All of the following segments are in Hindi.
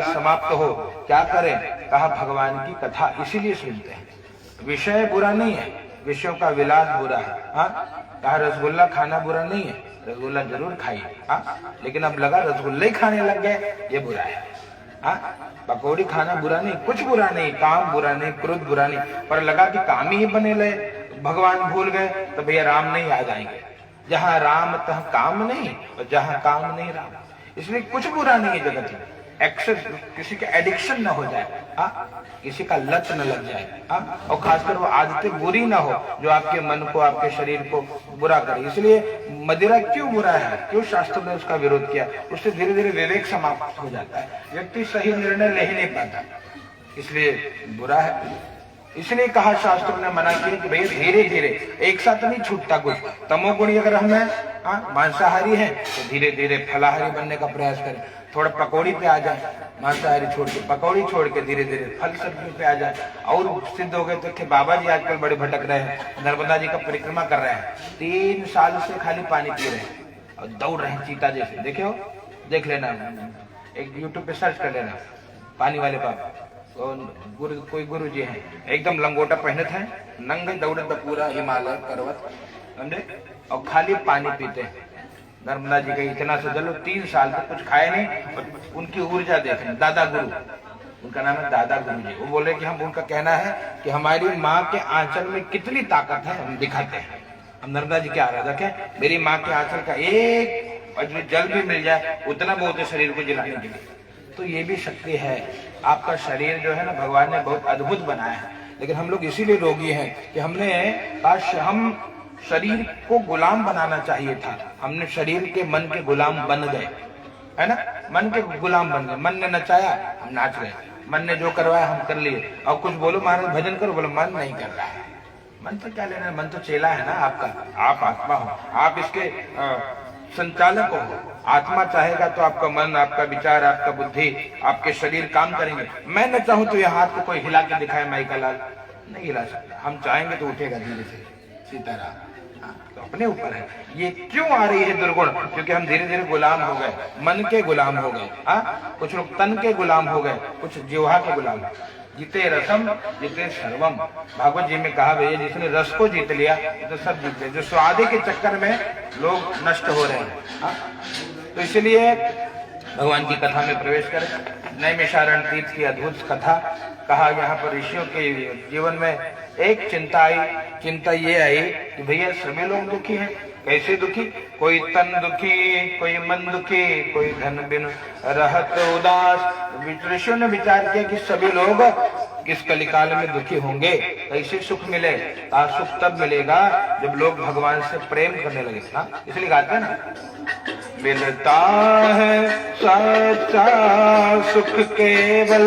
समाप्त हो क्या करें? कहा भगवान की कथा इसीलिए सुनते हैं। विषय बुरा नहीं है, विषयों का विलास बुरा है। कहा रसगुल्ला खाना बुरा नहीं है, रसगुल्ला जरूर खाइए। लेकिन अब लगा रसगुल्ले ही खाने लग गए, ये बुरा है। पकौड़ी खाना बुरा नहीं, कुछ बुरा नहीं, काम बुरा नहीं, क्रोध बुरा नहीं, पर लगा कि काम ही बने लगे, भगवान भूल गए तो भैया राम नहीं याद आएंगे। जहां राम तह काम नहीं और जहां काम नहीं राम। इसलिए कुछ बुरा नहीं है जगत में। एक्सेस, किसी का एडिक्शन ना हो जाए, किसी का लत न लग जाए, और खासकर वो आदतें बुरी ना हो जो आपके मन को, आपके शरीर को बुरा करे। इसलिए मदिरा क्यों बुरा है, क्यों शास्त्र ने उसका विरोध किया? उससे धीरे धीरे विवेक समाप्त हो जाता है, व्यक्ति सही निर्णय ले ही नहीं पाता, इसलिए बुरा है। इसलिए कहा शास्त्रों ने मना किया कि भैया धीरे धीरे, एक साथ नहीं छूटता कुछ। तमोगुणी अगर हमें मांसाहारी है तो धीरे धीरे फलाहारी बनने का प्रयास करें। थोड़ा पकौड़ी पे आ जाए, मांसाहारी छोड़ के पकौड़ी छोड़ के धीरे धीरे फल सब्जी पे आ जाए। और सिद्ध हो गए तो कि बाबा जी आजकल बड़े भटक रहे हैं, नर्मदा जी का परिक्रमा कर रहे हैं, 3 साल से खाली पानी पी रहे हैं और दौड़ रहे हैं चीता जैसे। देखे हो, देख लेना, एक यूट्यूब पे सर्च कर लेना, पानी वाले बाबा। कोई गुरु जी हैं, एकदम लंगोटा पहने थे, नंगे दौड़े तो पूरा हिमालय पर्वत, समझे, और खाली पानी पीते हैं। नर्मदा जी का इतना से चलो 3 साल तक कुछ खाए नहीं, और उनकी ऊर्जा देखें। दादा गुरु, उनका नाम है दादा गुरु जी। वो बोले कि हम, उनका कहना है कि हमारी माँ के आंचल में कितनी ताकत है हम दिखाते हैं। हम नर्मदा जी के आराधक हैं, मेरी माँ के आंचल का एक जल भी मिल जाए उतना बहुत है शरीर को जिलाने के लिए। तो ये भी शक्ति है। आपका शरीर जो है ना, भगवान ने बहुत अद्भुत बनाया है, लेकिन हम लोग इसीलिए रोगी हैं कि हमने काश हम शरीर को गुलाम बनाना चाहिए था। हमने शरीर के मन के गुलाम बन गए, है ना, मन के गुलाम बन गए। मन ने नचाया, हम नाच गए, मन ने जो करवाया हम कर लिए। और कुछ बोलो महाराज भजन करो, बोलो मन नहीं कर रहा है। मन तो क्या लेना है, मन तो चेला है ना आपका, आप आत्मा हो, आप इसके संचालक हो। आत्मा चाहेगा तो आपका मन, आपका विचार, आपका बुद्धि, आपके शरीर काम करेंगे। मैं न चाहूं तो यह हाथ को कोई हिला के दिखाए, माइका लाल नहीं हिला सकता। हम चाहेंगे तो उठेगा धीरे से, सीताराम। तो अपने ऊपर है। ये क्यों आ रही है दुर्गुण? क्योंकि हम धीरे धीरे गुलाम हो गए, मन के गुलाम हो गए। कुछ लोग तन के गुलाम हो गए, कुछ जिह्वा के गुलाम। जीते रसम जीते सर्वम, भागवत जी में कहा भैया जिसने रस को जीत लिया तो सब जीत लिया। जो स्वादे के चक्कर में लोग नष्ट हो रहे हैं। तो इसलिए भगवान की कथा में प्रवेश करें। नैमिषारण्य तीर्थ की अद्भुत कथा। कहा यहाँ पर ऋषियों के जीवन में एक चिंता आई। चिंता ये आई कि भैया सभी लोग दुखी हैं। कैसे दुखी? कोई तन दुखी, कोई मन दुखी, कोई धन बिन रहत उदास। ऋषियों ने विचार किया कि सभी लोग किस कलिकाल में दुखी होंगे, कैसे सुख मिले? सुख तब मिलेगा जब लोग भगवान से प्रेम करने लगे ना। इसलिए गाते हैं ना, मिलता है सच्चा सुख केवल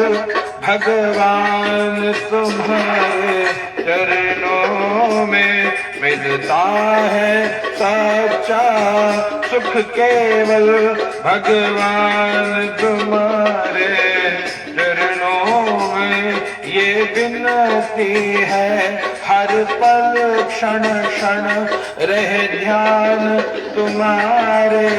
भगवान तुम्हारे चरणों में। मिलता है सच्चा सुख केवल भगवान तुम्हारे चरणों में। ये विनती है हर पल क्षण क्षण रहे ध्यान तुम्हारे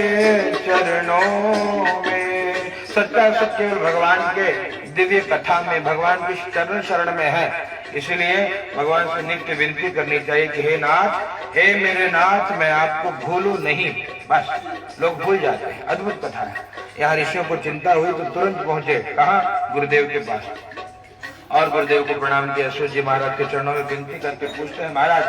चरणों में। सच्चा सुख केवल भगवान के दिव्य कथा में, भगवान की चरण शरण में है। इसलिए भगवान से नित्य विनती करनी चाहिए कि हे नाथ, हे मेरे नाथ, मैं आपको भूलूं नहीं। बस लोग भूल जाते हैं। अद्भुत कथा है। यहाँ ऋषियों को चिंता हुई तो तुरंत पहुंचे कहा, गुरुदेव के पास, और गुरुदेव को प्रणाम किया। सूर्य जी महाराज के चरणों में विनती करके पूछते हैं, महाराज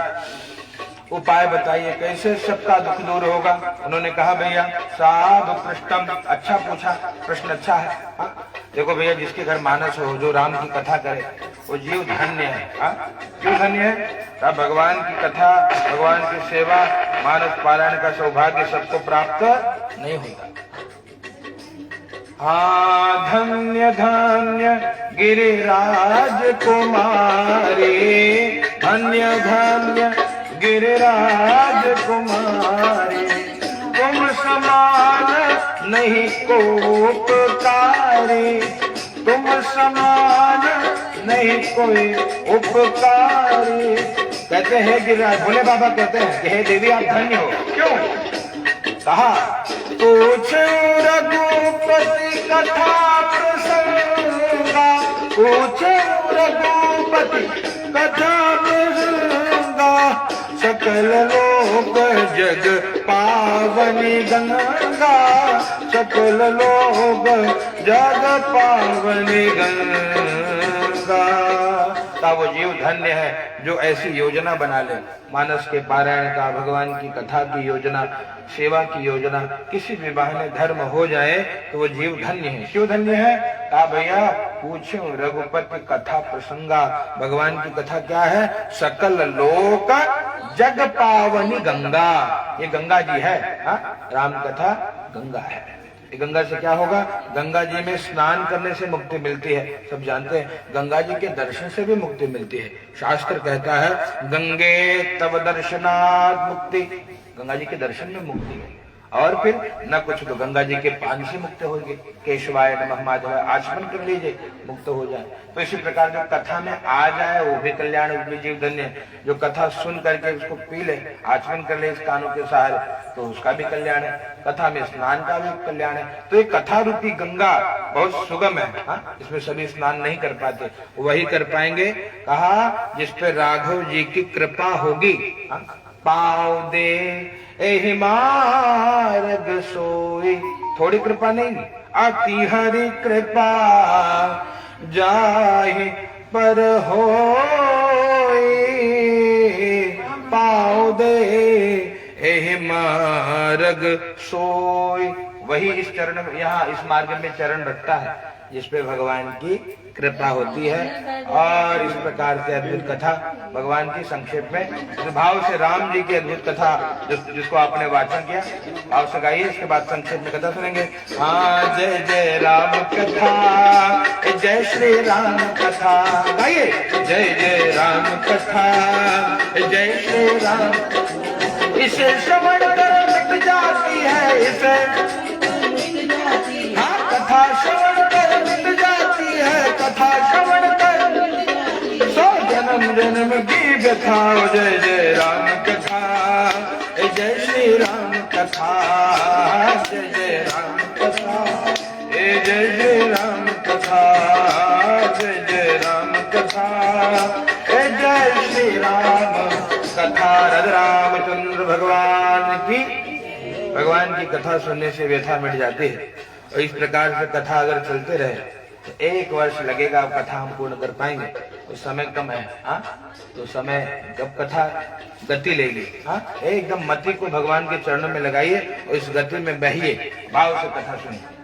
उपाय बताइए, कैसे सबका दुख दूर होगा? उन्होंने कहा, भैया साधु पृष्ठम, अच्छा पूछा, प्रश्न अच्छा है। देखो भैया, जिसके घर मानस हो, जो राम की कथा करे, वो जीव धन्य है। क्यों धन्य है? भगवान की कथा, भगवान की सेवा, मानस पारायण का सौभाग्य सबको प्राप्त नहीं होता। धन्य धन्य गिरिराज कुमारी, धन्य धन्य गिरिराज कुमारी। तुम समान नहीं को उपकारी, तुम समान नहीं कोई उपकारी। कहते हैं गिरिराज, भोले बाबा कहते हैं कि हे देवी आप धन्य हो। क्यों? कहा, पूछ रघुपति कथा प्रसंग पूछे रघुपति कथा प्रसंगा, सकल लोक जग पावनी गंगा, सकल लोक जग पावनी गंगा। का वो जीव धन्य है जो ऐसी योजना बना ले, मानस के पारायण का, भगवान की कथा की योजना, सेवा की योजना, किसी भी बहाने धर्म हो जाए तो वो जीव धन्य है। क्यों धन्य है? कहा भैया पूछो रघुपति कथा प्रसंगा, भगवान की कथा क्या है? सकल लोक जग पावनी गंगा, ये गंगा जी है। राम कथा गंगा है। ये गंगा से क्या होगा? गंगा जी में स्नान करने से मुक्ति मिलती है, सब जानते हैं। गंगा जी के दर्शन से भी मुक्ति मिलती है। शास्त्र कहता है गंगे तव दर्शनात् मुक्ति, गंगा जी के दर्शन में मुक्ति है। और फिर न कुछ तो गंगा जी के पान से मुक्त होंगे, केशवाय नमः माधवाय आचमन कर लीजिए, मुक्त हो जाए। तो इसी प्रकार जो कथा में आ जाए वो भी कल्याण, वो भी जीव धन्य। जो कथा सुन करके उसको पी ले, आचमन कर ले इस कानों के सहारे, तो उसका भी कल्याण है। कथा में स्नान का भी कल्याण है। तो ये कथा रूपी गंगा बहुत सुगम है। इसमें सभी स्नान नहीं कर पाते, वही कर पाएंगे। कहा जिस पे राघव जी की कृपा होगी, पाँव दे एहि मार्ग सोई, थोड़ी कृपा नहीं, अति हरि कृपा जाहि पर होई, पाँव दे एहि मार्ग सोई। वही इस चरण में, यहाँ इस मार्ग में चरण रखता है जिस पे भगवान की कृपा होती है। और इस प्रकार से अद्भुत कथा भगवान की संक्षेप में, इस भाव से राम जी की अद्भुत कथा जिसको आपने वाचन किया, भाव से गाइए, इसके बाद संक्षेप में कथा सुनेंगे। हाँ जय जय राम कथा, जय श्री राम कथा, गाइए जय जय राम कथा, जय श्री राम। इसे श्रवण कर मिट जाती है, इसे कथा श्रवण कर मिट जाती है, कथा श्रवण कर सौ जन्म जन्म की व्यथा। जय जय राम कथा, जय श्री राम कथा, जय जय राम कथा, जय जय राम कथा, जय जय राम कथा, जय श्री राम कथा। रघु रामचंद्र भगवान की कथा सुनने से व्यथा मिट जाती है। और इस प्रकार से कथा अगर चलते रहे तो 1 वर्ष लगेगा कथा हम पूर्ण कर पाएंगे। तो समय कम है, तो समय जब कथा गति लेगी, एकदम मति को भगवान के चरणों में लगाइए और इस गति में बहिए, भाव से कथा सुनिए।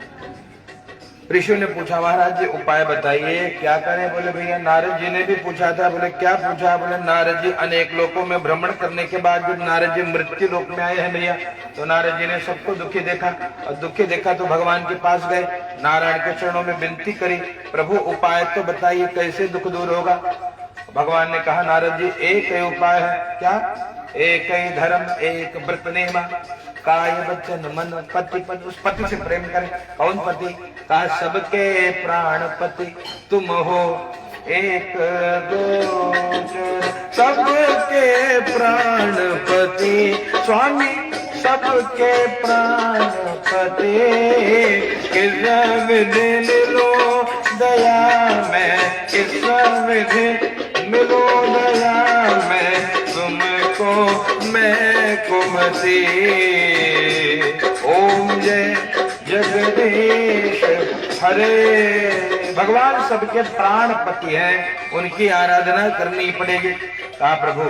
ऋषि ने पूछा महाराज जी उपाय बताइए क्या करें? बोले भैया नारद जी ने भी पूछा था। बोले क्या पूछा? बोले नारद जी अनेक लोकों में भ्रमण करने के बाद जब नारद जी मृत्यु लोक में आए हैं भैया, तो नारद जी ने सबको दुखी देखा, और दुखी देखा तो भगवान के पास गए, नारायण के चरणों में विनती करी, प्रभु उपाय तो बताइए कैसे दुख दूर होगा? भगवान ने कहा नारद जी एक ही उपाय है। क्या? एक ही धर्म एक व्रत नेमा, काय वचन मन पति। उस पति से प्रेम करें। कौन पति? कहा सबके प्राण पति तुम हो, एक दो सबके प्राण पति स्वामी, सबके प्राण पति। किस विधि मिलो दया में, किस विधि मिलो दया में, तुमको मैं कुमति। ओम जय जगदीश हरे। भगवान सबके प्राणपति हैं, उनकी आराधना करनी पड़ेगी। कहा प्रभु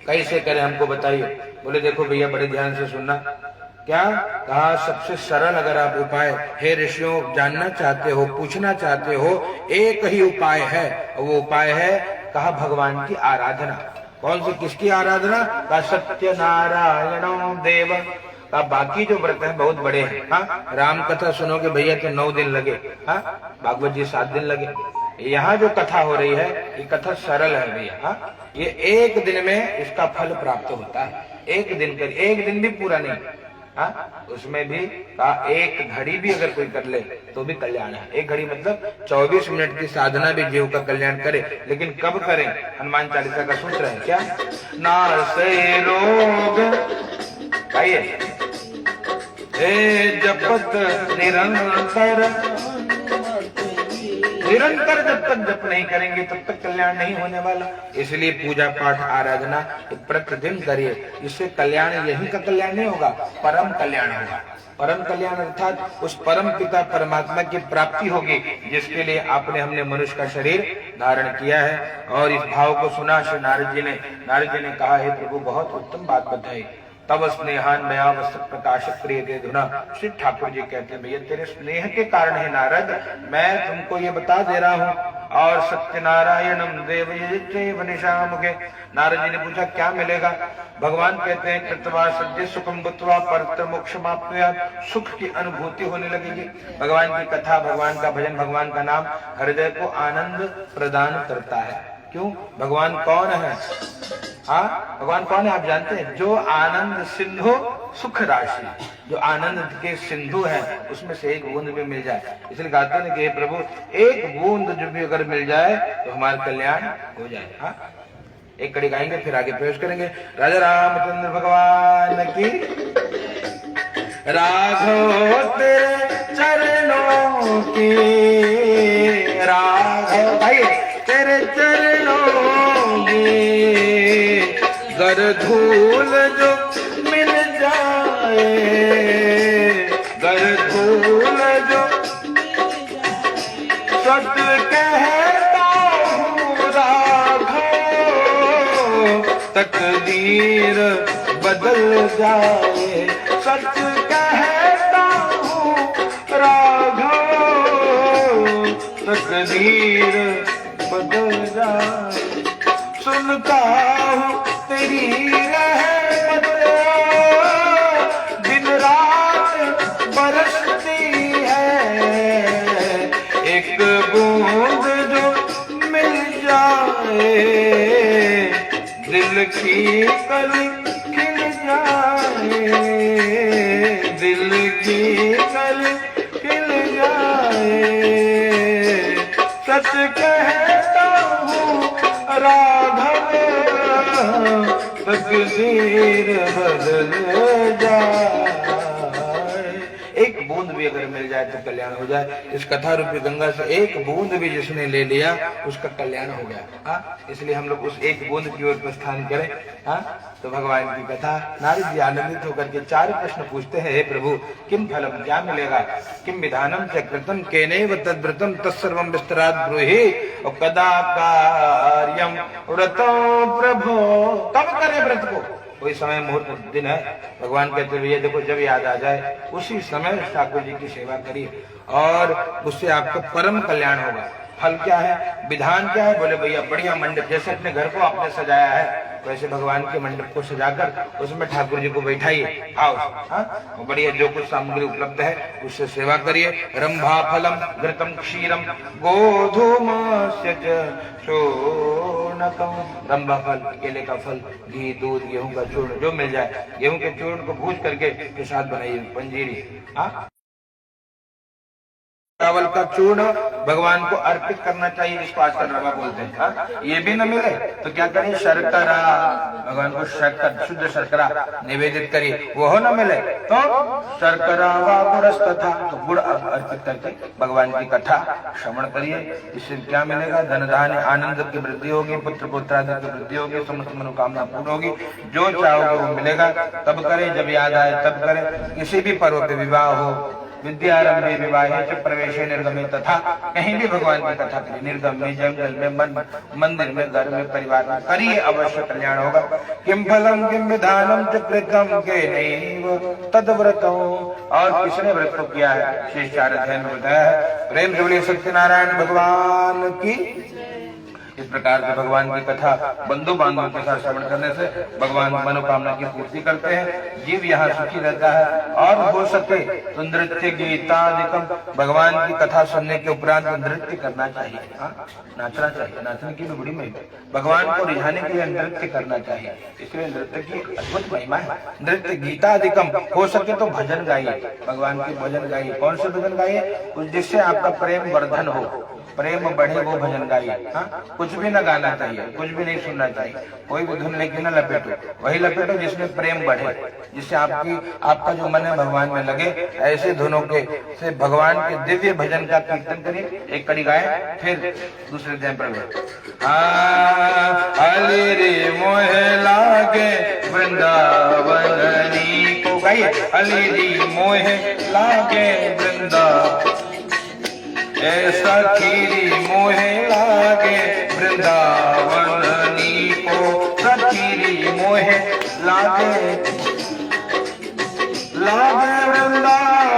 कैसे करें हमको बताइए? बोले देखो भैया बड़े ध्यान से सुनना। क्या? कहा सबसे सरल अगर आप उपाय हे ऋषियों जानना चाहते हो, पूछना चाहते हो, एक ही उपाय है, वो उपाय है कहा भगवान की आराधना। कौन सी? किसकी आराधना? कहा सत्य नारायण देव। का बाकी जो व्रत है बहुत बड़े हैं। राम कथा सुनोगे भैया तो 9 दिन लगे, भागवत जी 7 दिन लगे। यहाँ जो कथा हो रही है ये कथा सरल है भैया। ये 1 दिन में इसका फल प्राप्त होता है। 1 दिन कर, 1 दिन भी पूरा नहीं, उसमें भी का 1 घड़ी भी अगर कोई कर ले तो भी कल्याण है। 1 घड़ी मतलब 24 मिनट की साधना भी जीव का कल्याण करे। लेकिन कब करें? हनुमान चालीसा का सूत्र है क्या? नासे रोग आइए जपत निरंतर निरंतर जब तक जप नहीं करेंगे तब तक कल्याण नहीं होने वाला। इसलिए पूजा पाठ आराधना प्रतिदिन करिए, इससे कल्याण यही का कल्याण नहीं होगा, परम कल्याण होगा। परम कल्याण अर्थात उस परम पिता परमात्मा की प्राप्ति होगी जिसके लिए आपने हमने मनुष्य का शरीर धारण किया है। और इस भाव को सुना श्री नारद जी ने कहा, हे प्रभु बहुत उत्तम बात बताई। तब स्नेहान मया वस्त्र प्रकाशक प्रिय दे धुना। श्री ठाकुर जी कहते हैं, भैया तेरे स्नेह के कारण है नारद मैं तुमको ये बता दे रहा हूँ। और सत्यनारायणम देव निशामुखे। नारद जी ने पूछा क्या मिलेगा? भगवान कहते हैं, कृतवा सद्य सुखम बुत्वा परत्र मोक्षमाप्नुयात्। सुख की अनुभूति होने लगेगी। भगवान की कथा, भगवान का भजन, भगवान का नाम हृदय को आनंद प्रदान करता है। क्यों? भगवान कौन है? हाँ, भगवान कौन है आप जानते हैं? जो आनंद सिंधु सुख राशि, जो आनंद के सिंधु है उसमें से एक बूंद भी मिल जाए। इसलिए कहते हैं कि हे प्रभु एक बूंद जो भी अगर मिल जाए तो हमारा कल्याण हो जाए। हाँ, एक कड़ी गाएंगे फिर आगे प्रवेश करेंगे। राजा रामचंद्र भगवान की। राघव तेरे चरणों की, राघव भाई तेरे चरणों की गर धूल जो मिल जाए, गर धूल जो सच कहता हूँ राघव तकदीर बदल जाए। सच कहता हूँ राघव तकदीर बदल जाए। सुनता हूँ तेरी रहमत दिन रात बरसती है। एक बूंद जो मिल जाए दिल की कली खिल जाए, दिल की कली खिल जाए। सच कहता हूँ राघव तकदीर बदल जाए। एक बूंद भी अगर मिल जाए तो कल्याण हो जाए। इस कथा रूपी गंगा से एक बूंद भी जिसने ले लिया उसका कल्याण हो गया। हाँ, इसलिए हम लोग उस एक बूंद की ओर प्रस्थान करें। हाँ, तो भगवान की कथा। नारद जी आनंदित होकर के 4 प्रश्न पूछते हैं, हे प्रभु किम फलम, क्या मिलेगा? किम विधानम च कृतम केनैव तद्व्रतम तत्सर्वं विस्तरात् ब्रूहि। और कदा कार्यम व्रतो प्रभो, कब करे व्रत को? कोई समय मुहूर्त दिन है। भगवान कहते भैया देखो जब याद आ जाए उसी समय ठाकुर जी की सेवा करिए और उससे आपका परम कल्याण होगा। फल क्या है, विधान क्या है? बोले भैया बढ़िया मंडप, जैसे अपने घर को आपने सजाया है वैसे भगवान के मंडप को सजाकर उसमें ठाकुर जी को बैठाइए। आओ, हाँ, बढ़िया जो कुछ सामग्री उपलब्ध है उससे सेवा करिए। रंभा फलम घृतम क्षीरम गोधूमस्य चूर्णकम। रंभा फल, केले का फल, घी, दूध, गेहूं का चूर्ण जो मिल जाए, गेहूं के चूर्ण को भूज करके प्रसाद बनाइए, पंजीरी। हाँ, चावल का चूर्ण भगवान को अर्पित करना चाहिए, जिसको आजकल रवा बोलते हैं। हाँ? ये भी न मिले तो क्या करें? शर्करा, भगवान को शर्करा, शुद्ध शर्करा निवेदित करिए। वो न मिले तो शर्करा व गुड़ तथा, तो गुड़ अर्पित करके भगवान की कथा श्रवण करिए। इससे क्या मिलेगा? धन धान्य आनंद की वृद्धि होगी, पुत्र पुत्रादि की वृद्धि होगी, समस्त मनोकामना पूर्ण होगी। जो चाहोगे वो मिलेगा। तब करें जब याद आए तब करें। किसी भी पर्व पे विवाह हो, विद्यारंभे विवाहे च प्रवेशे निर्गमे, तथा कहीं भी भगवान की कथा करिए। निर्गम में, जंगल में, मंदिर में, घर में, परिवार में करिए, अवश्य कल्याण होगा। किम फलम किम विधानम च कृतम केनैव तद्व्रतम। और किसने व्रत को किया है? शिष्टाचार्य अध्ययन में बताया है। प्रेम से बोलिए सत्यनारायण भगवान की। इस प्रकार से भगवान की कथा बंधु बांधवों के साथ श्रवण करने से भगवान मनोकामना की पूर्ति करते हैं। जीव यहाँ सुखी रहता है। और हो सके तो नृत्य गीतादिकम, भगवान की कथा सुनने के उपरांत नृत्य करना चाहिए। हाँ, नाचना चाहिए। नाचने की भी बड़ी महिमा, भगवान को रिझाने के लिए नृत्य करना चाहिए। इसलिए नृत्य की अद्भुत महिमा है। नृत्य गीतादिकम, हो सके तो भजन गाइए, भगवान के भजन गाइए। कौन से भजन गाइए? जिससे आपका प्रेम वर्धन हो। प्रेम बढ़े वो भजन गाइए। हाँ, कुछ भी ना गाना चाहिए, कुछ भी नहीं सुनना चाहिए, कोई भी धुन लेके ना लपेटो, वही लपेटो जिसमें प्रेम बढ़े, जिससे आपका जो मन है भगवान में लगे। ऐसे धुनों के से भगवान के दिव्य भजन का कीर्तन करिए। एक कड़ी गाए, फिर दूसरे ध्यान पर हरि रे मोहे लागे वृंदावनी को गाइए। हरि रे मोहे लागे वृंदावन, ऐसा खीरी मोहे लागे वृंदावनी को, सखीरी मोहे लागे वृंदावनी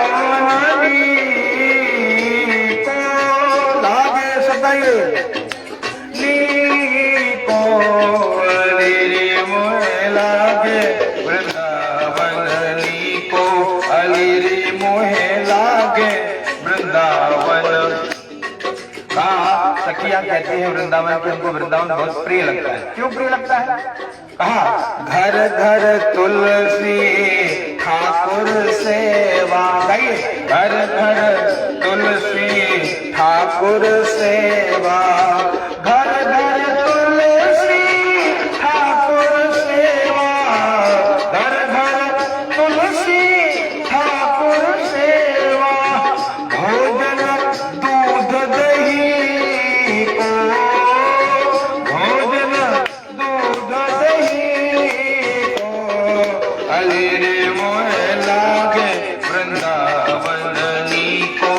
को, लागे सदाई को, अली मोहे लागे वृंदावनी को, अली मोहे लागे वृंदावन। कहा सखिया कहती है वृंदावन के हमको वृंदावन बहुत प्रिय लगता है। क्यों प्रिय लगता है? कहा घर घर तुलसी ठाकुर सेवा, गाइए। घर घर तुलसी ठाकुर सेवा, घर घर तुलसी ठाकुर सेवा, घर घर तुलसी ठाकुर सेवा, भोजन दूध दही को, भोजन दूध दही को, अली रे मोहे लागे वृंदावनी को,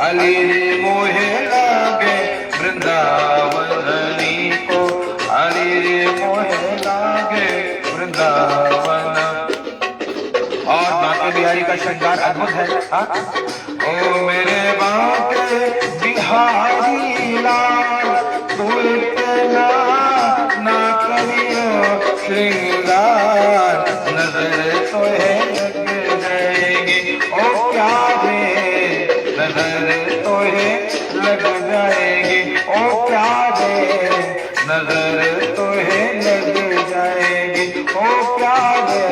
अली रे मोहे लागे वृंदावनी को, अली रे मोहे लागे वृंदावन। और बांके बिहारी का श्रृंगार अद्भुत है। हाँ? ओ मेरे बांके बिहारी लाल, तू इतना ना करियो श्रृंगार, नजर तो है लग जाएगी ओ प्यारे, नजर तो है लग जाएगी ओ प्यारे, नजर तो है लग जाएगी ओ प्यारे,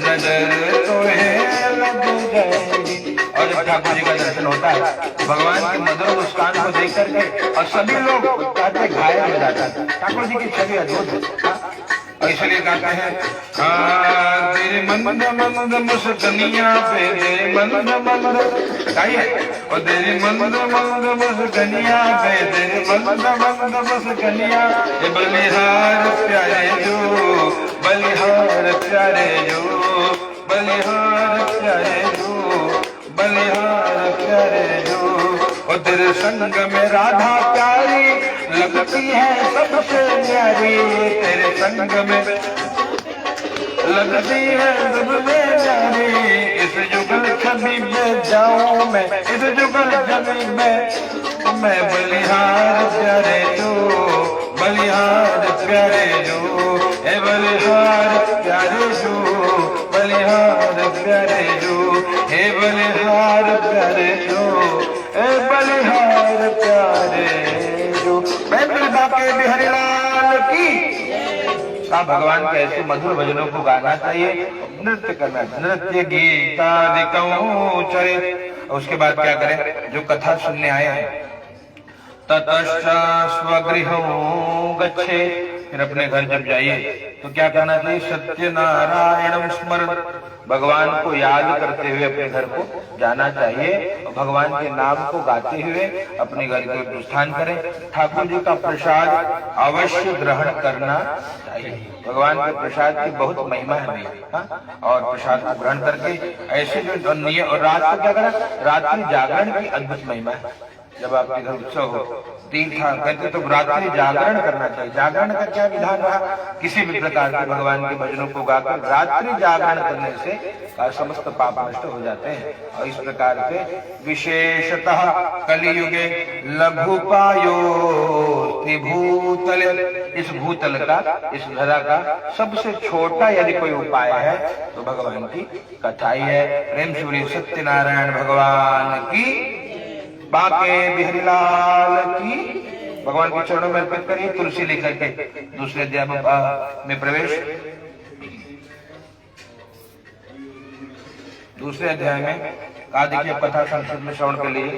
नजर तो है लग जाएगी। और जब ठाकुर जी का दर्शन होता है, भगवान के मधुर मुस्कान को देख करके और सभी लोग कहते घायल हो जाते हैं। ठाकुर जी की छवि अद्भुत है। और इसलिए कहते हैं तेरे मंद मंद मुस्कनिया पे, तेरे मंद मंद गाइए, और तेरे मंद मंद मुस्कनिया पे, तेरे मंद मंद मुस्कनिया, ये बलिहार प्यारे जो, बलिहार प्यारे जो, बलिहार प्यारे जो, बलिहार प्यारे जो। और तेरे संग में राधा प्यारी लगती है सबसे न्यारी, तेरे संग में लगती है सबसे न्यारी। इस जुगल छवि में जाऊं मैं, इस जुगल छवि में मैं, बलिहार प्यारे जो, बलिहार प्यारे जो, ए बलिहार प्यारे जो, बलिहार प्यारे जो, हे बलिहार प्यारे जो, ए बलिहार प्यारे जो। बांके बिहारी लाल की। का भगवान के ऐसे मधुर भजनों को गाना चाहिए, नृत्य करना, नृत्य गीतादिकं चरे। उसके बाद क्या करें? जो कथा सुनने आए हैं, ततश्च स्वगृहं गच्छे, फिर अपने घर जब जाइए तो क्या करना चाहिए? सत्यनारायणं स्मरन्, भगवान को याद करते हुए अपने घर को जाना चाहिए। भगवान के नाम को गाते हुए अपने घर को प्रस्थान करें। ठाकुर जी का प्रसाद अवश्य ग्रहण करना चाहिए। भगवान के प्रसाद की बहुत महिमा है भैया। और प्रसाद को ग्रहण करके ऐसे जो नियम, और रात को क्या करें? रात्रि जागरण की अद्भुत महिमा है। जब आपके घर उत्सव हो, तीर्था कहते तो रात्रि जागरण करना चाहिए। जागरण का क्या विधान रहा? किसी भी प्रकार के भगवान के भजनों को गाकर रात्रि जागरण करने से समस्त पाप नष्ट हो जाते हैं। और इस प्रकार से विशेषतः कलियुगे लघुपायो भूतल, इस भूतल का, इस धरा का सबसे छोटा यदि कोई उपाय है तो भगवान की कथा ही है। प्रेम श्री सत्यनारायण भगवान की, बांके बिहारी लाल की। भगवान के चरणों में अर्पित करिए। तुलसी लेकर के दूसरे अध्याय में प्रवेश। दूसरे अध्याय में कहा देखिए, कथा संस्कृत में श्रवण के लिए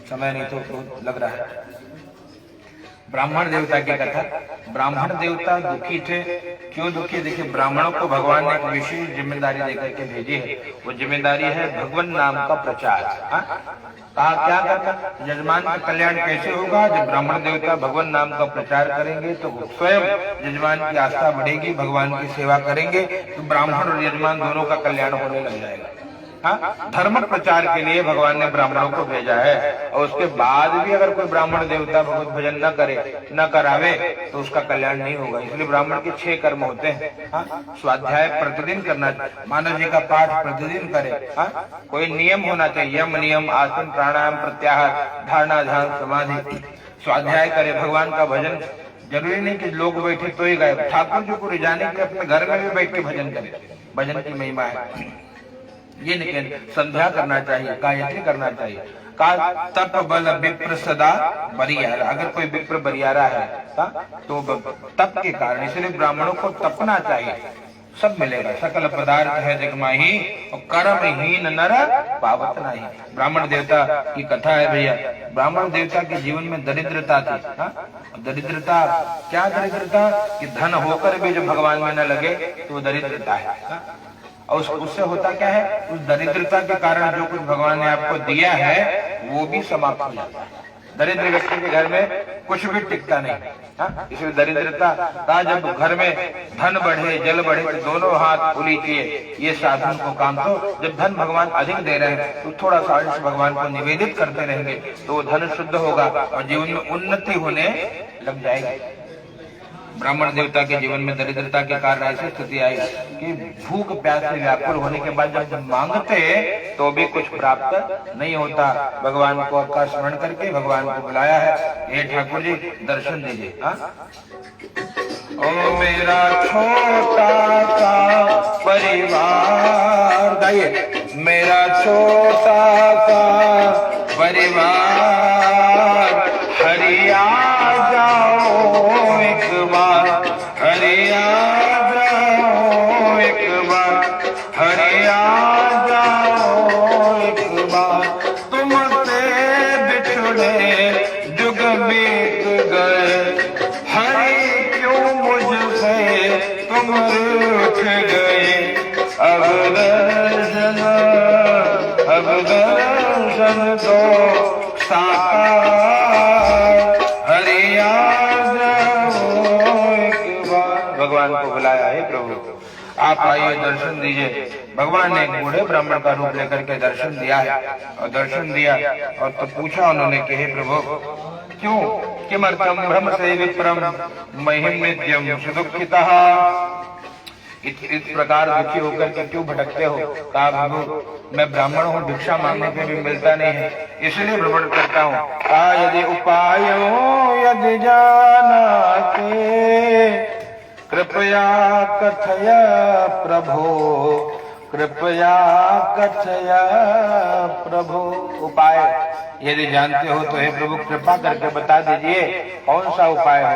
समय नहीं तो बहुत लग रहा है। ब्राह्मण देवता की कथा। ब्राह्मण देवता दुखी थे। क्यों दुखी? देखिए, ब्राह्मणों को भगवान ने एक विशेष जिम्मेदारी देकर के भेजी है। वो जिम्मेदारी है भगवान नाम का प्रचार। कहा क्या करना? यजमान का कल्याण कैसे होगा? जब ब्राह्मण देवता भगवान नाम का प्रचार करेंगे तो स्वयं यजमान की आस्था बढ़ेगी, भगवान की सेवा करेंगे तो ब्राह्मण और यजमान दोनों का कल्याण होने लग जाएगा। धर्म प्रचार के लिए भगवान ने ब्राह्मणों को भेजा है। और उसके बाद भी अगर कोई ब्राह्मण देवता भगवत भजन न करे, न करावे, तो उसका कल्याण नहीं होगा। इसलिए ब्राह्मण के 6 कर्म होते हैं। स्वाध्याय प्रतिदिन करना, मानव जी का पाठ प्रतिदिन करे। कोई नियम होना चाहिए, यम नियम, आसन, प्राणायाम, प्रत्याहार, धारणा, ध्यान, समाधि। स्वाध्याय करे, भगवान का भजन। जरूरी नहीं कि लोग बैठे तो ही गाए, ठाकुर जी को रिझाने के अपने घर में भी बैठ के भजन करे। भजन की महिमा है ये। लेकिन संध्या करना चाहिए, गायत्री करना चाहिए। का तप बल विप्र सदा बरियारा। अगर कोई विप्र बरियारा है तो तप के कारण, इसलिए ब्राह्मणों को तपना चाहिए, सब मिलेगा। सकल पदार्थ है जगमाही और कर्महीन नर पावत नहीं। ब्राह्मण देवता की कथा है भैया। ब्राह्मण देवता के जीवन में दरिद्रता थी। दरिद्रता क्या? दरिद्रता कि धन होकर भी जो भगवान में न लगे तो वो दरिद्रता है। और उससे होता क्या है? उस दरिद्रता के कारण जो कुछ भगवान ने आपको दिया है वो भी समाप्त हो जाता है। दरिद्र व्यक्ति के घर में कुछ भी टिकता नहीं। इसलिए दरिद्रता का जब घर में धन बढ़े, जल बढ़े, तो दोनों हाथ उलीचिए, ये साधन को काम। तो जब धन भगवान अधिक दे रहे हैं तो थोड़ा सा अंश भगवान को निवेदित करते रहेंगे तो वो धन शुद्ध होगा और जीवन में उन्नति होने लग जाएगी। ब्राह्मण देवता के जीवन में दरिद्रता के कारण ऐसी स्थिति आई कि भूख प्यास से व्याकुल होने के बाद जब मांगते तो भी कुछ प्राप्त नहीं होता। भगवान को का स्मरण करके भगवान को बुलाया है, हे ठाकुर जी दर्शन दीजिए। ओ मेरा छोटा सा परिवार, गाइए, मेरा छोटा सा परिवार, हरिया जाओ एक बार, हरिया जाओ एक बार, हरिया जाओ एक बार। तुमसे बिछड़े जुग बीत गए, हरि क्यों मुझसे तुम रूठ गए। अब दर्शन, अब दर्शन दो साकार, हरिया जाओ एक बार। भगवान को बुलाया है, प्रभु आप आइए दर्शन दीजिए। भगवान ने एक बूढ़े ब्राह्मण का रूप लेकर के दर्शन दिया है और दर्शन दिया और तो पूछा उन्होंने कि हे प्रभु क्यों? किमर्थम ब्रह्म से विप्रम महिम नित्यम सुदुखितः। इस प्रकार दुखी होकर के क्यों भटकते हो? कहा प्रभु मैं ब्राह्मण हूँ, भिक्षा मांगने पे भी मिलता नहीं है, इसलिए भ्रमण करता हूँ। कहा यदि उपाय यदि जानाते कृपया कथय प्रभो, कृपया कथय प्रभु। उपाय यदि जानते हो तो हे प्रभु कृपा करके बता दीजिए कौन सा उपाय हो।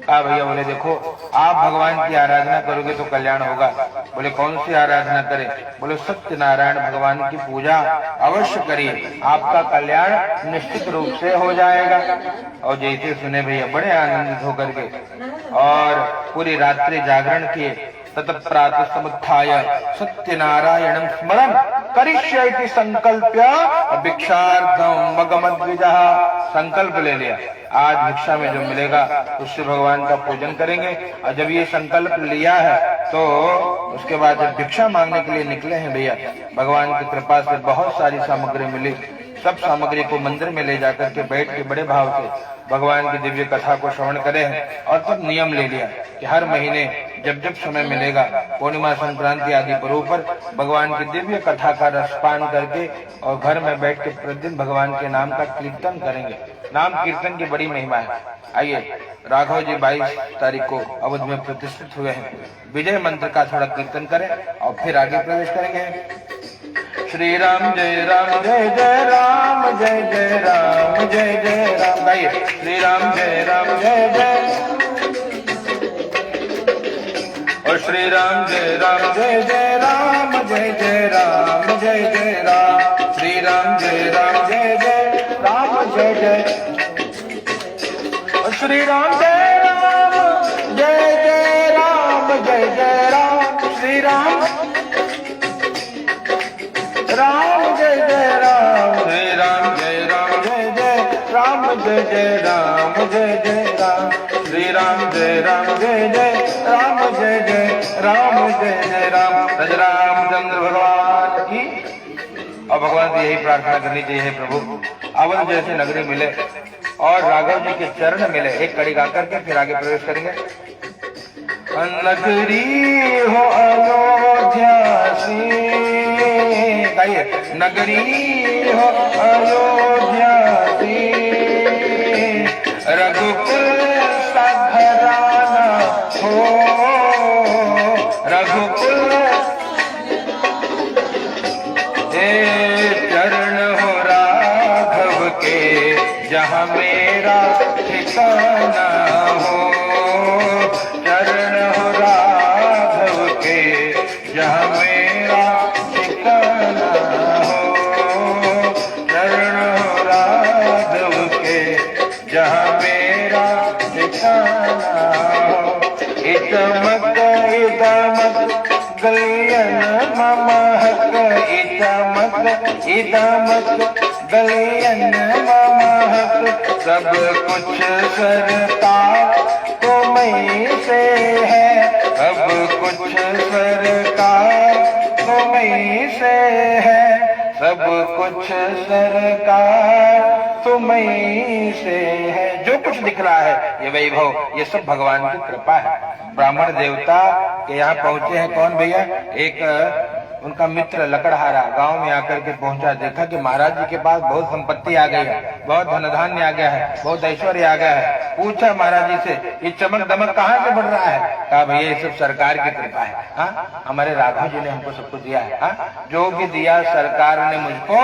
कहा भैया, बोले देखो आप भगवान की आराधना करोगे तो कल्याण होगा। बोले कौन सी आराधना करें? बोले सत्यनारायण भगवान की पूजा अवश्य करिए, आपका कल्याण निश्चित रूप से हो जाएगा। और जैसे सुने भैया बड़े आनंदित होकर के और पूरी रात्रि जागरण किए। ततः समुत्थाय सत्यनारायणं स्मरन् करिष्ये संकल्प्य भिक्षार्थम मगमद्विजः। संकल्प ले लिया आज भिक्षा में जो मिलेगा उससे भगवान का पूजन करेंगे। और जब ये संकल्प लिया है तो उसके बाद जब भिक्षा मांगने के लिए निकले हैं भैया, भगवान की कृपा से बहुत सारी सामग्री मिली। सब सामग्री को मंदिर में ले जाकर के बैठ के बड़े भाव से भगवान की दिव्य कथा को श्रवण करें। और तब नियम ले लिया कि हर महीने जब जब समय मिलेगा, पूर्णिमा, संक्रांति आदि पर्वों पर भगवान की दिव्य कथा का रसपान करके और घर में बैठ के प्रतिदिन भगवान के नाम का कीर्तन करेंगे। नाम कीर्तन की बड़ी महिमा है। आइए, राघव जी 22 तारीख को अवध में प्रतिष्ठित हुए हैं। विजय मंत्र का थोड़ा कीर्तन करें और फिर आगे प्रवेश करेंगे। श्री राम जय राम जय जय राम, जय जय राम जय जय राम। गाइए, श्री राम जय राम जय जय, और श्री राम जय राम जय जय राम, जय जय राम जय जय राम। श्री राम जय राम जय जय, श्री राम जय राम जय जय राम जय जय राम श्री राम राम जय जय राम श्री राम जय राम जय जय राम जय जय राम जय जय राम श्री राम जय राम जय जय राम जय जय राम जय जय राम रज रामचंद्र भगवान की। और भगवान से यही प्रार्थना करनी चाहिए, हे प्रभु अवध जैसे नगरी मिले और राघव जी के चरण मिले। एक कड़ी गा करके फिर आगे प्रवेश करेंगे। नगरी हो अयोध्या सी, गाइए, नगरी हो अयोध्या सी, रघुकुल सा घराना हो, रघुकुल चरण हो राघव के, जहाँ मेरा ठिकाना हो, चरण हो राघव के, जहाँ मेरा ठिकाना हो, चरण हो राघव के, जहाँ मेरा ठिकाना हो। इतमक इतमक गलियन महक, इतमक इतमक गलियन महक, सब कुछ सरकार तुम्हीं से है, सब कुछ सरकार तुम्हीं से है, सब कुछ सरकार तुम्हीं से है। जो कुछ दिख रहा है ये वैभव, ये सब भगवान की कृपा है। ब्राह्मण देवता के यहाँ पहुंचे हैं कौन भैया? एक उनका मित्र लकड़हारा गांव में आकर के पहुंचा, देखा कि महाराज जी के पास बहुत संपत्ति आ गई है, बहुत धन धान्य आ गया है, बहुत ऐश्वर्य आ गया है। पूछा महाराज जी से, ये चमक दमक कहाँ से बढ़ रहा है? कहा भैया ये सब सरकार की कृपा है। हाँ, हमारे राघव जी ने हमको सब कुछ दिया है। हाँ, जो भी दिया सरकार ने मुझको,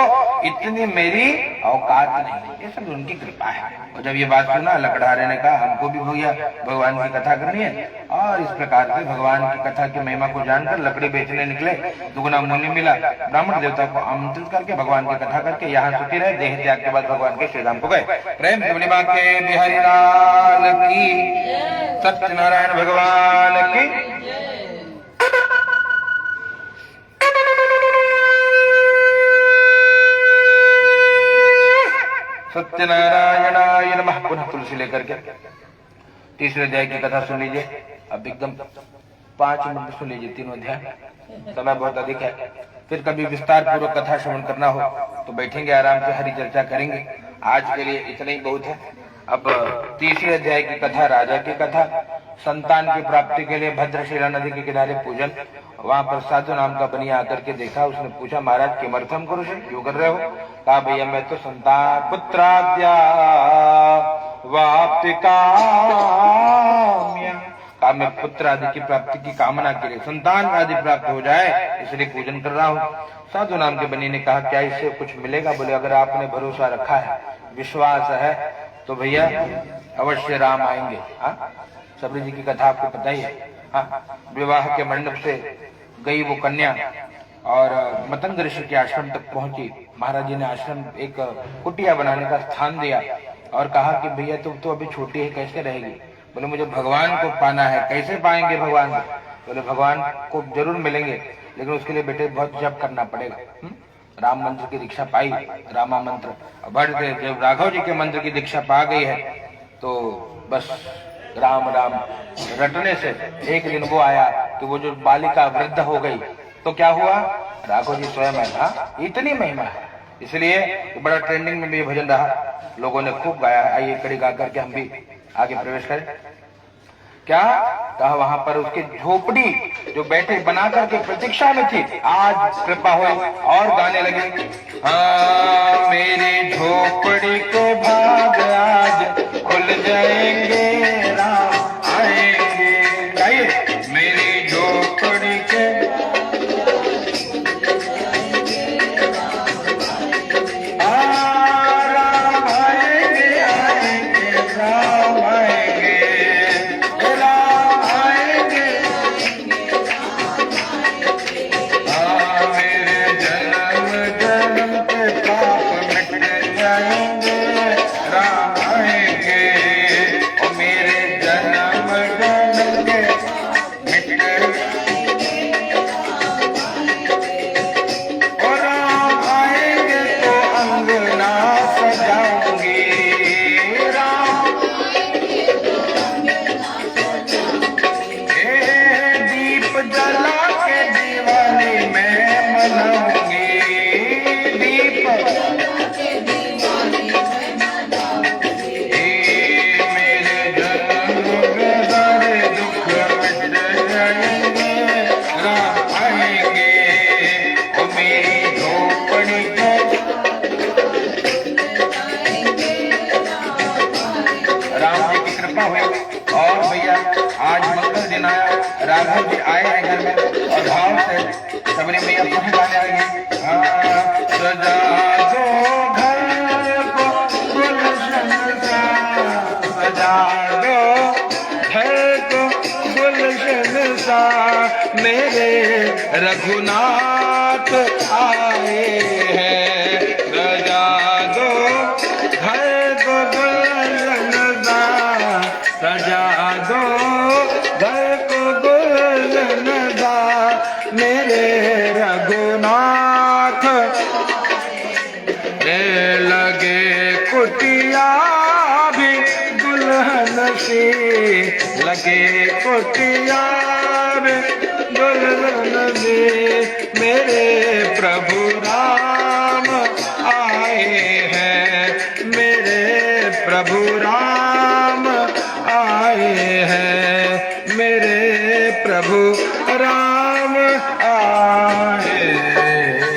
इतनी मेरी औकात नहीं, ये सब उनकी कृपा है। और जब ये बात सुना लकड़हारे ने कहा हमको भी भैया भगवान की कथा करनी है। और इस प्रकार से भगवान की कथा की महिमा को जानकर लकड़ी बेचने निकले, दुगना मूल्य मिला। ब्राह्मण देवता को आमंत्रित करके भगवान की कथा करके यहाँ सुखी रहे। देह त्याग के बाद भगवान के श्रीधाम को गए। प्रेम से बोले बाके बिहारी लाल की, सत्यनारायण भगवान की। सत्यनारायणाय नमः। पुनः तुलसी लेकर के तीसरे अध्याय की कथा सुन लीजिए। अब एकदम 5 मिनट सुन लीजिए, तीनों अध्याय, समय बहुत अधिक है। फिर कभी विस्तार पूर्वक कथा श्रवण करना हो तो बैठेंगे आराम से, हरी चर्चा करेंगे। आज के लिए इतना ही बहुत है। अब तीसरे अध्याय की कथा, राजा की कथा। संतान की प्राप्ति के लिए भद्रशिला नदी के किनारे पूजन। वहां पर साधु नाम का बनिया आकर के देखा। उसने पूछा महाराज किमर्थम करुष, क्यों कर रहे हो? कहा भैया मैं तो संतान पुत्राद्या वाप्ति काम्या, कहा मैं पुत्र आदि की प्राप्ति की कामना के लिए, संतान आदि प्राप्त हो जाए इसलिए पूजन कर रहा हूँ। साधु नाम के बनी ने कहा क्या इससे कुछ मिलेगा? बोले अगर आपने भरोसा रखा है, विश्वास है तो भैया अवश्य राम आएंगे। हाँ, सबरी जी की कथा आपको पता ही है। हाँ, विवाह के मंडप से गई वो कन्या और मतंग ऋषि के आश्रम तक पहुंची। महाराज जी ने आश्रम एक कुटिया बनाने का स्थान दिया और कहा कि भैया तुम तो अभी छोटी है, कैसे रहेगी? बोले मुझे भगवान को पाना है। कैसे पाएंगे भगवान को? बोले भगवान को जरूर मिलेंगे, लेकिन उसके लिए बेटे बहुत जप करना पड़ेगा। राम मंत्र की दीक्षा पाई, रामा मंत्र। बढ़ते जब राघव जी के मंत्र की दीक्षा पा गई है तो बस राम राम रटने से एक दिन वो आया कि वो जो बालिका वृद्ध हो गई तो क्या हुआ? राघव जी स्वयं है। हाँ, इतनी महिमा है, इसलिए बड़ा ट्रेंडिंग में भी ये भजन रहा, लोगों ने खूब गाया। आइए कड़ी गा करके हम भी आगे प्रवेश करें। क्या कहा? वहां पर उसकी झोपड़ी जो बैठे बना करके प्रतीक्षा में थी, आज कृपा हुई और गाने लगे। हाँ, मेरी झोपड़ी के भाग आज खुल जाएंगे, राम आएंगे। गाइए, मेरी झोपड़ी के राम आएंगे, आएंगे राम आएंगे, राम आएंगे। हाँ, मेरे जन्म जन्म के पाप मिट जाएंगे, राम राघव जी आए हैं घर में और भाव से सबरी मैया पुनः गाने लगी, सजा दो घर को गुलशन सा, सजा दो घर को गुलशन सा, मेरे रघुनाथ आए हैं, सजा दो घर को गुलशन सा, सजा दो घर को गुलशन सा, मेरे रघुनाथ लगे कुटिया भी दुल्हन सी, लगे कुटिया भी दुल्हन सी, मेरे प्रभु राम आए हैं, मेरे प्रभु राम आए हैं, मेरे प्रभु राम आए हैं।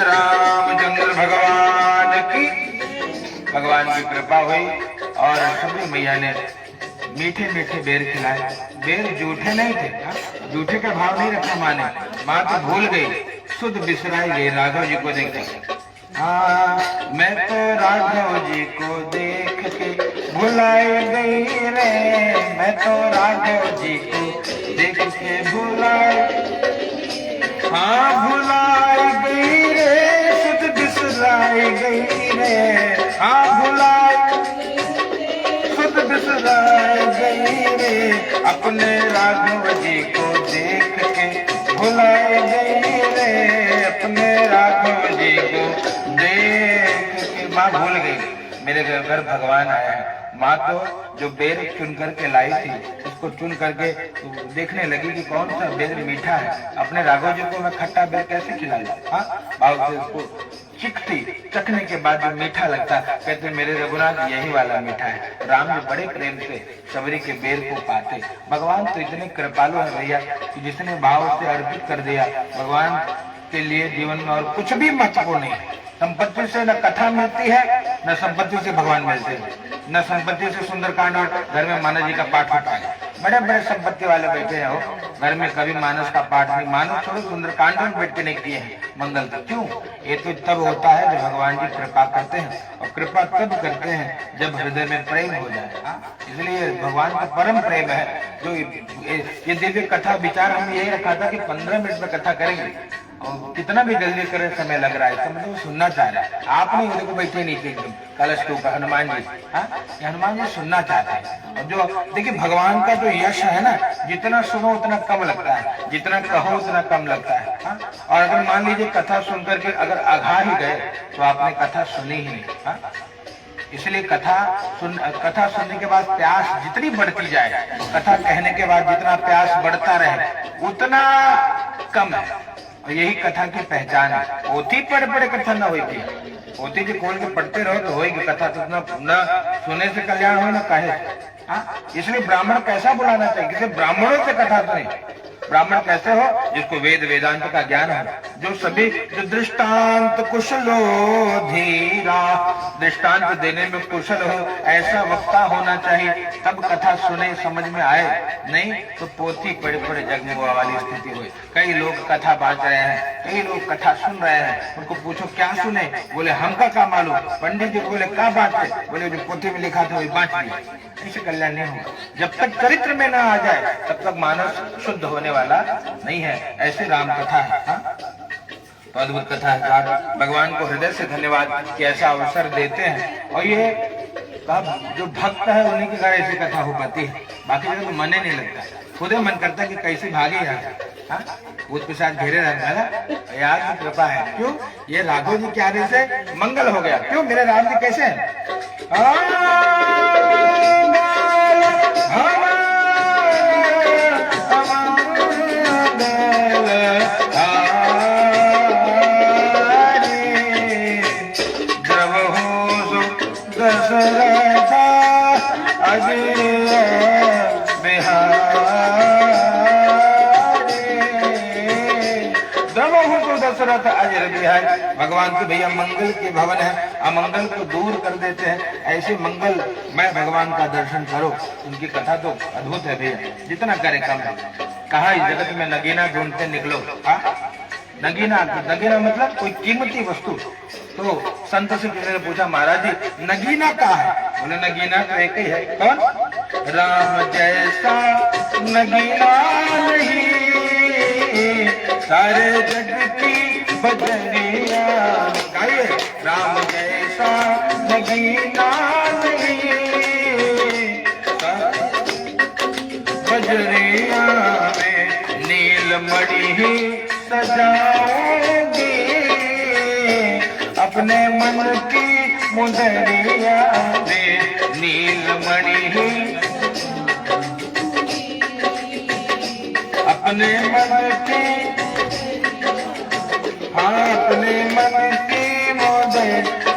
रामचंद्र भगवान की, भगवान की कृपा हुई और सबरी मैया ने मीठे मीठे बेर खिलाए। बेर जूठे नहीं थे, जूठे का भाव नहीं रखा माँ ने, माँ तो भूल गई, शुद्ध बिसराई गई राघव जी को देख के। मैं तो राघव जी को देख के भुलाई गई रे, मैं तो राघव जी को देख के भुलाई, हाँ भुलाई गई रे, शुद्ध बिसराई गई रे, हाँ भुलाई शुद्ध बिसराई गई रे, अपने राघव जी को देख के भुलाई गई रे, अपने राघव जी को देख के। माँ भूल गई मेरे घर भगवान आया है। माँ तो जो बेर चुन करके लाई थी उसको चुन करके देखने लगी कि कौन सा बेर मीठा है, अपने राघव जी को मैं खट्टा बेर कैसे खिलाई, हाँ भाव से उसको चिखती, चखने के बाद जो मीठा लगता, कहते मेरे रघुनाथ यही वाला मीठा है। राम जी बड़े प्रेम से सबरी के बेर को पाते। भगवान तो इतने कृपालु है भैया कि जिसने भाव से अर्पित कर दिया, भगवान के लिए जीवन में और कुछ भी महत्वपूर्ण नहीं है। संपत्ति से न कथा मिलती है, न संपत्ति से भगवान मिलते हैं, न संपत्ति से सुंदरकांड और घर में मानस जी का पाठ होता है। बड़े बड़े संपत्ति वाले बैठे हैं, हो घर में कभी मानस का पाठ नहीं, मानस छोड़ो सुंदरकांड में बैठ के नहीं किए हैं मंगल तक। क्यों? ये तो तब होता है जब भगवान जी कृपा करते हैं, और कृपा तब करते हैं जब हृदय में प्रेम हो जाए। इसलिए भगवान का परम प्रेम है। जो ये दिव्य कथा विचार हम यही रखा था कि 15 मिनट में कथा करेंगे, और कितना भी जल्दी करे समय लग रहा है, मतलब सुनना चाह रहा है। आप नहीं मेरे को बैठे नीचे एकदम कलश के ऊपर हनुमान जी, हाँ हनुमान जी सुनना चाहते हैं। और जो देखिए भगवान का जो यश है ना, जितना सुनो उतना कम लगता है, जितना कहो उतना कम लगता है, हाँ? और अगर मान लीजिए कथा सुन करके अगर आघा ही गए तो आपने कथा सुनी ही नहीं, हाँ? इसलिए कथा सुनने के बाद प्यास जितनी बढ़ती जाए, कथा कहने के बाद जितना प्यास बढ़ता रहे उतना कम है। और यही कथा की पहचान है। पोथी पढ़ पढ़ कथा न होती, पोथी के खोल के पढ़ते रहो तो होगी कथा, तो न सुने से कल्याण हो न कहे। इसलिए ब्राह्मण कैसा बुलाना चाहिए, किसी ब्राह्मणों से कथा सुने। ब्राह्मण कैसे हो? जिसको वेद वेदांत का ज्ञान हो, जो सभी जो दृष्टांत कुशलो धीरा, दृष्टांत देने में कुशल हो, ऐसा वक्ता होना चाहिए, तब कथा सुने समझ में आए। नहीं तो पोथी पढ़े पढ़े जगमुआ वाली स्थिति हुई। कई लोग कथा बांट रहे हैं, कई लोग कथा सुन रहे हैं, उनको पूछो क्या सुने, बोले हमका क्या मालूम। पंडित जी बोले क्या बांटे, बोले जो पोथी में लिखा था वही बांट दिया। इससे कल्याण नहीं होगा। जब तक चरित्र में ना आ जाए तब तक मानस शुद्ध होने वाला नहीं है। ऐसी राम कथा है, हाँ? तो अद्भुत कथा है। भगवान को हृदय से धन्यवाद कि ऐसा अवसर देते हैं। और ये जो भक्त है उन्हीं के घर ऐसी कथा हो पाती है, बाकी जगह तो मन ही नहीं लगता। खुद मन करता है कि कैसे भागे यहाँ, हाँ? भूत के साथ घेरे रहता है ना। यार की कृपा है। क्यों? ये राघव जी के आने से मंगल हो गया। क्यों? मेरे राम जी कैसे हैं? दशरथ अजर बिहारी। भगवान तो भैया मंगल के भवन है, अमंगल को दूर कर देते हैं। ऐसे मंगल मैं भगवान का दर्शन करो। उनकी कथा तो अद्भुत है भैया, जितना करे कम है। कहा इस जगत में नगीना ढूंढते निकलो। हाँ, नगीना, नगीना मतलब कोई कीमती वस्तु। तो संत से किसी ने पूछा, महाराज जी नगीना कहाँ है? बोले नगीना तो एक ही है। कौन? राम जैसा नगीना नहीं, सारे जग की बजरिया। गाइए, राम जैसा नगीना नहीं, बजरिया में नीलमणि ही सजाऊंगी, अपने मन की मुंदरिया में नीलमणि ही, अपने मन की, हाँ अपने मन की मुंदर,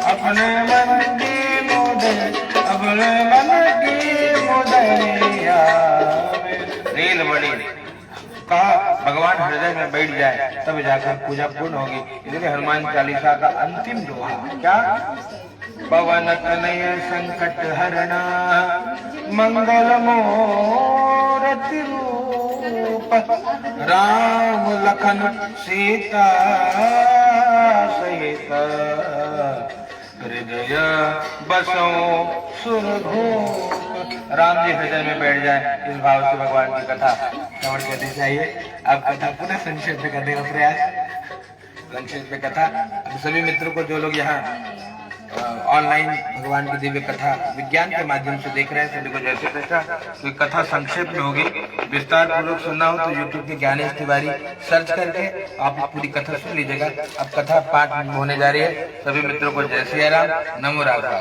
अपने मन की मुंदर, अपने मन की मुंदरिया में नीलमणि। कहा भगवान हृदय में बैठ जाए तब जाकर पूजा पूर्ण होगी। इसलिए हनुमान चालीसा का अंतिम दोहा क्या? पवन तनय संकट हरणा, मंगल मूर्ति रूप, राम लखन सीता सहित, हृदय बसो सुरभूप। राम जी हृदय में बैठ जाए, इस भाव से भगवान की कथा श्रवण करनी चाहिए। अब कथा पुनः संक्षेप में करने का प्रयास, संक्षेप में कथा। सभी मित्रों को, जो लोग यहाँ ऑनलाइन भगवान की दिव्य कथा विज्ञान के माध्यम से देख रहे हैं, सभी को जैसे तैसा कोई कथा संक्षेप में होगी। विस्तार पूर्वक सुनना हो तो यूट्यूब पे ज्ञानेश तिवारी सर्च करके आप पूरी कथा सुन लीजिएगा। अब कथा पाठ होने जा रही है। सभी मित्रों को जय श्री राम, नमो राधा।